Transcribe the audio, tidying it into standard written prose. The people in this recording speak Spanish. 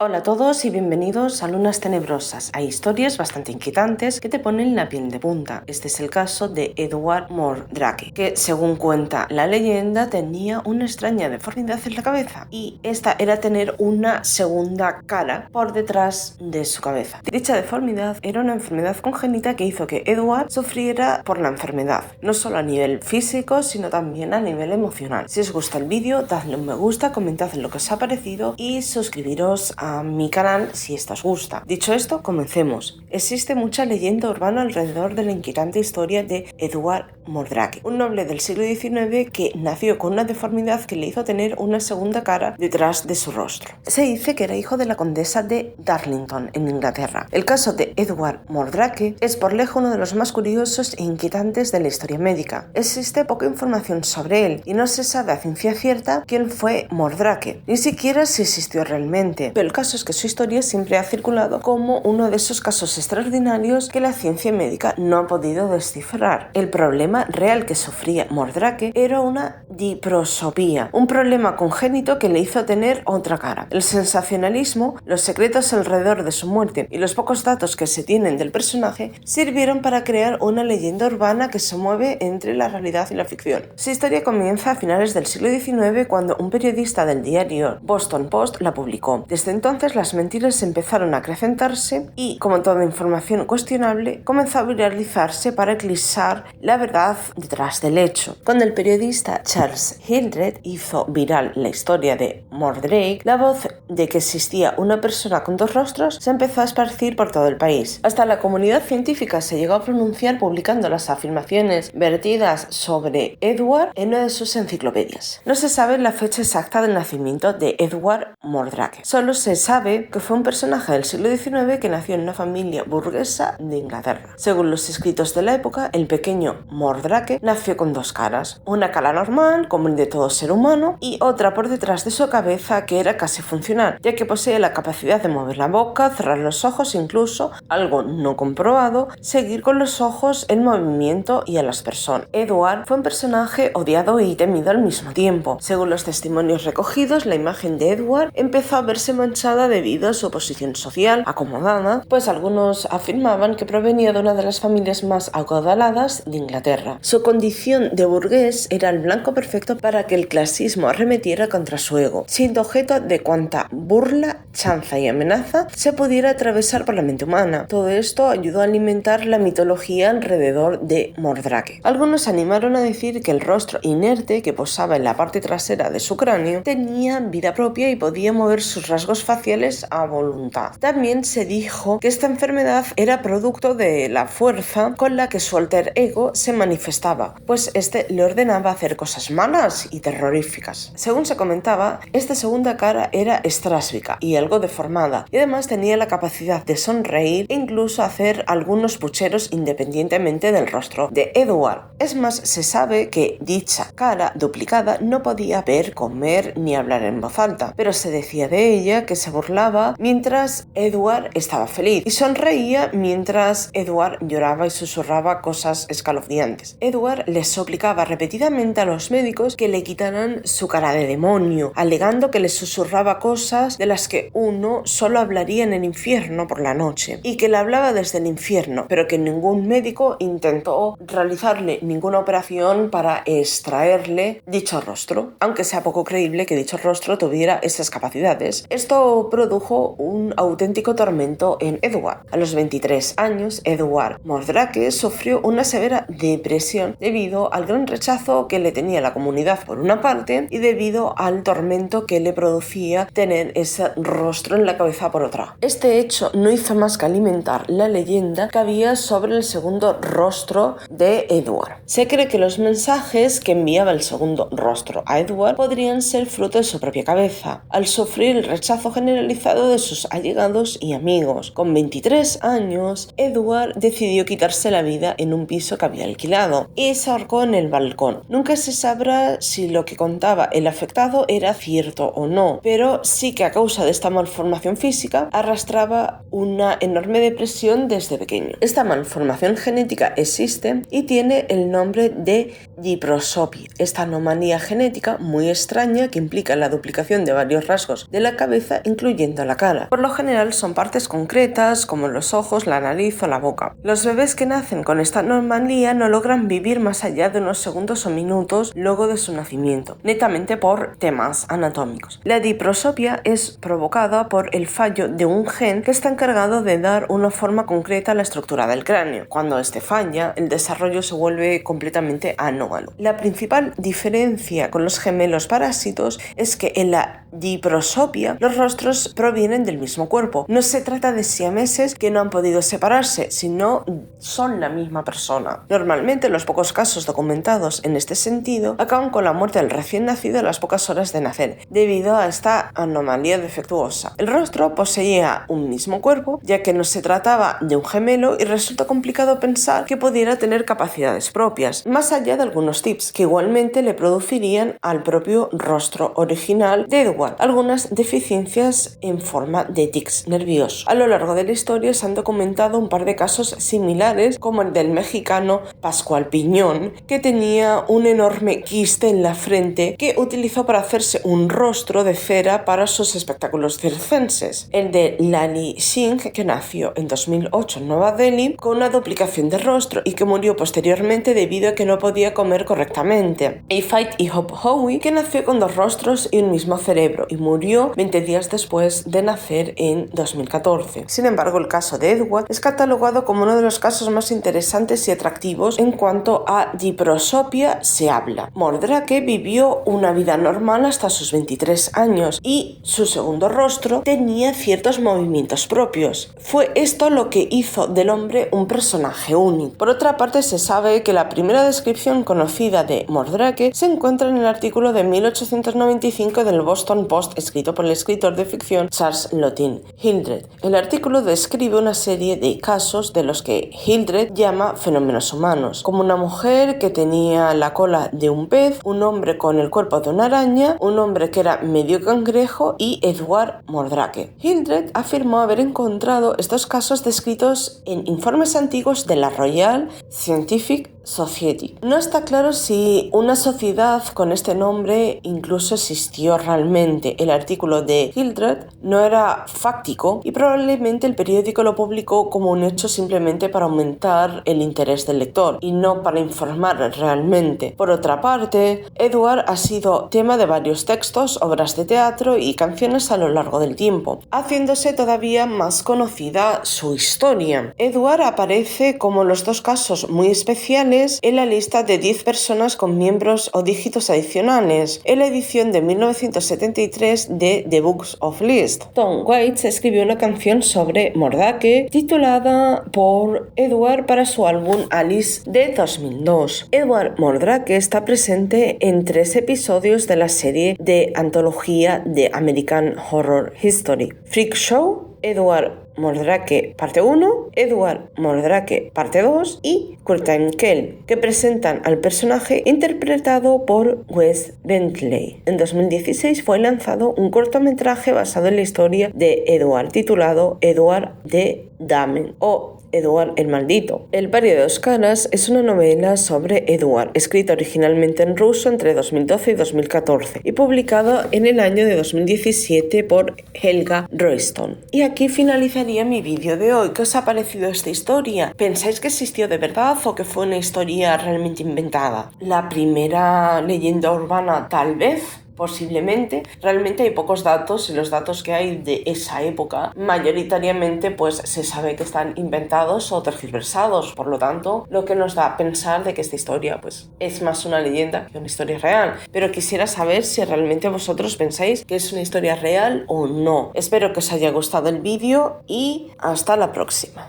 Hola a todos y bienvenidos a Lunas Tenebrosas. Hay historias bastante inquietantes que te ponen la piel de punta. Este es el caso de Edward Mordrake, que según cuenta la leyenda tenía una extraña deformidad en la cabeza y esta era tener una segunda cara por detrás de su cabeza. Dicha deformidad era una enfermedad congénita que hizo que Edward sufriera por la enfermedad, no solo a nivel físico sino también a nivel emocional. Si os gusta el vídeo, dadle un me gusta, comentad lo que os ha parecido y suscribiros a mi canal si esto os gusta. Dicho esto, comencemos. Existe mucha leyenda urbana alrededor de la inquietante historia de Edward Mordrake, un noble del siglo XIX que nació con una deformidad que le hizo tener una segunda cara detrás de su rostro. Se dice que era hijo de la condesa de Darlington en Inglaterra. El caso de Edward Mordrake es por lejos uno de los más curiosos e inquietantes de la historia médica. Existe poca información sobre él y no se sabe a ciencia cierta quién fue Mordrake, ni siquiera si existió realmente, pero el caso es que su historia siempre ha circulado como uno de esos casos extraordinarios que la ciencia médica no ha podido descifrar. El problema real que sufría Mordrake era una diprosopía, un problema congénito que le hizo tener otra cara. El sensacionalismo, los secretos alrededor de su muerte y los pocos datos que se tienen del personaje sirvieron para crear una leyenda urbana que se mueve entre la realidad y la ficción. Su historia comienza a finales del siglo XIX cuando un periodista del diario Boston Post la publicó. Desde entonces las mentiras empezaron a acrecentarse y, como toda información cuestionable, comenzó a viralizarse para eclipsar la verdad detrás del hecho. Cuando el periodista Charles Hildreth hizo viral la historia de Mordrake, la voz de que existía una persona con dos rostros se empezó a esparcir por todo el país. Hasta la comunidad científica se llegó a pronunciar publicando las afirmaciones vertidas sobre Edward en una de sus enciclopedias. No se sabe la fecha exacta del nacimiento de Edward Mordrake. Solo se sabe que fue un personaje del siglo XIX que nació en una familia burguesa de Inglaterra. Según los escritos de la época, el pequeño Mordrake nació con dos caras, una cara normal, como el de todo ser humano, y otra por detrás de su cabeza que era casi funcional, ya que posee la capacidad de mover la boca, cerrar los ojos, incluso, algo no comprobado, seguir con los ojos en movimiento y a las personas. Edward fue un personaje odiado y temido al mismo tiempo. Según los testimonios recogidos, la imagen de Edward empezó a verse manchada debido a su posición social acomodada, pues algunos afirmaban que provenía de una de las familias más acaudaladas de Inglaterra. Su condición de burgués era el blanco perfecto para que el clasismo arremetiera contra su ego, siendo objeto de cuanta burla, chanza y amenaza se pudiera atravesar por la mente humana. Todo esto ayudó a alimentar la mitología alrededor de Mordrake. Algunos animaron a decir que el rostro inerte que posaba en la parte trasera de su cráneo tenía vida propia y podía mover sus rasgos faciales a voluntad. También se dijo que esta enfermedad era producto de la fuerza con la que su alter ego se manifestaba, pues este le ordenaba hacer cosas malas y terroríficas. Según se comentaba, esta segunda cara era estrásbica y algo deformada, y además tenía la capacidad de sonreír e incluso hacer algunos pucheros independientemente del rostro de Edward. Es más, se sabe que dicha cara duplicada no podía ver, comer ni hablar en voz alta, pero se decía de ella que se burlaba mientras Edward estaba feliz y sonreía mientras Edward lloraba y susurraba cosas escalofriantes. Edward les suplicaba repetidamente a los médicos que le quitaran su cara de demonio, alegando que les susurraba cosas de las que uno solo hablaría en el infierno por la noche y que le hablaba desde el infierno, pero que ningún médico intentó realizarle ninguna operación para extraerle dicho rostro, aunque sea poco creíble que dicho rostro tuviera esas capacidades. Esto produjo un auténtico tormento en Edward. A los 23 años, Edward Mordrake sufrió una severa depresión debido al gran rechazo que le tenía la comunidad por una parte y debido al tormento que le producía tener ese rostro en la cabeza por otra. Este hecho no hizo más que alimentar la leyenda que había sobre el segundo rostro de Edward. Se cree que los mensajes que enviaba el segundo rostro a Edward podrían ser fruto de su propia cabeza, al sufrir el rechazo generalizado de sus allegados y amigos. Con 23 23 años, Edward decidió quitarse la vida en un piso que había alquilado y se ahorcó en el balcón. Nunca se sabrá si lo que contaba el afectado era cierto o no, pero sí que a causa de esta malformación física arrastraba una enorme depresión desde pequeño. Esta malformación genética existe y tiene el nombre de diprosopia. Esta anomalía genética muy extraña que implica la duplicación de varios rasgos de la cabeza, incluyendo la cara. Por lo general son partes concretas como los ojos, la nariz o la boca. Los bebés que nacen con esta anomalía no logran vivir más allá de unos segundos o minutos luego de su nacimiento, netamente por temas anatómicos. La diprosopia es provocada por el fallo de un gen que está encargado de dar una forma concreta a la estructura del cráneo. Cuando este falla, el desarrollo se vuelve completamente anómalo. La principal diferencia con los gemelos parásitos es que en la diprosopia los rostros provienen del mismo cuerpo. No se trata de siameses que no han podido separarse, sino son la misma persona. Normalmente los pocos casos documentados en este sentido acaban con la muerte del recién nacido a las pocas horas de nacer, debido a esta anomalía defectuosa. El rostro poseía un mismo cuerpo, ya que no se trataba de un gemelo y resulta complicado pensar que pudiera tener capacidades propias, más allá de algunos tips que igualmente le producirían al propio rostro original de Edward algunas deficiencias en forma de tics nerviosos. A lo largo de la historia se han documentado un par de casos similares, como el del mexicano Pascual Piñón, que tenía un enorme quiste en la frente que utilizó para hacerse un rostro de cera para sus espectáculos circenses. El de Lali Singh, que nació en 2008 en Nueva Delhi con una duplicación de rostro y que murió posteriormente debido a que no podía comer correctamente. Y Fight y Hope Howie, que nació con dos rostros y un mismo cerebro y murió 20 días después de nacer en 2014. Sin embargo, el caso de Edward es catalogado como uno de los casos más interesantes y atractivos en cuanto a diprosopia se habla. Mordrake vivió una vida normal hasta sus 23 años y su segundo rostro tenía ciertos movimientos propios. Fue esto lo que hizo del hombre un personaje único. Por otra parte, se sabe que la primera descripción conocida de Mordrake se encuentra en el artículo de 1895 del Boston Post escrito por el escritor de ficción Charles Lottin Hildred. El artículo describe una serie de casos de los que Hildred llama fenómenos humanos, como una mujer que tenía la cola de un pez, un hombre con el cuerpo de una araña, un hombre que era medio cangrejo y Edward Mordrake. Hildred afirmó haber encontrado estos casos descritos en informes antiguos de la Royal Scientific Society. No está claro si una sociedad con este nombre incluso existió realmente. El artículo de Hildred no era fáctico y probablemente el periódico lo publicó como un hecho simplemente para aumentar el interés del lector y no para informar realmente. Por otra parte, Edward ha sido tema de varios textos, obras de teatro y canciones a lo largo del tiempo, haciéndose todavía más conocida su historia. Edward aparece como los dos casos muy especiales en la lista de 10 personas con miembros o dígitos adicionales en la edición de 1973 de The Books of List. Tom Waits escribió una canción sobre Mordrake titulada por Edward para su álbum Alice de 2002. Edward Mordrake está presente en 3 episodios de la serie de antología de American Horror History: Freak Show, Edward Mordrake parte 1, Edward Mordrake parte 2 y Curtain Kell, que presentan al personaje interpretado por Wes Bentley. En 2016 fue lanzado un cortometraje basado en la historia de Edward titulado Edward the Damned o Edward el Maldito. El Pari de dos caras es una novela sobre Edward, escrita originalmente en ruso entre 2012 y 2014 y publicada en el año de 2017 por Helga Royston. Y aquí finalizaría mi vídeo de hoy. ¿Qué os ha parecido esta historia? ¿Pensáis que existió de verdad o que fue una historia realmente inventada? La primera leyenda urbana, tal vez. Posiblemente, realmente hay pocos datos y los datos que hay de esa época mayoritariamente pues se sabe que están inventados o tergiversados, por lo tanto lo que nos da a pensar de que esta historia pues es más una leyenda que una historia real, pero quisiera saber si realmente vosotros pensáis que es una historia real o no. Espero que os haya gustado el vídeo y hasta la próxima.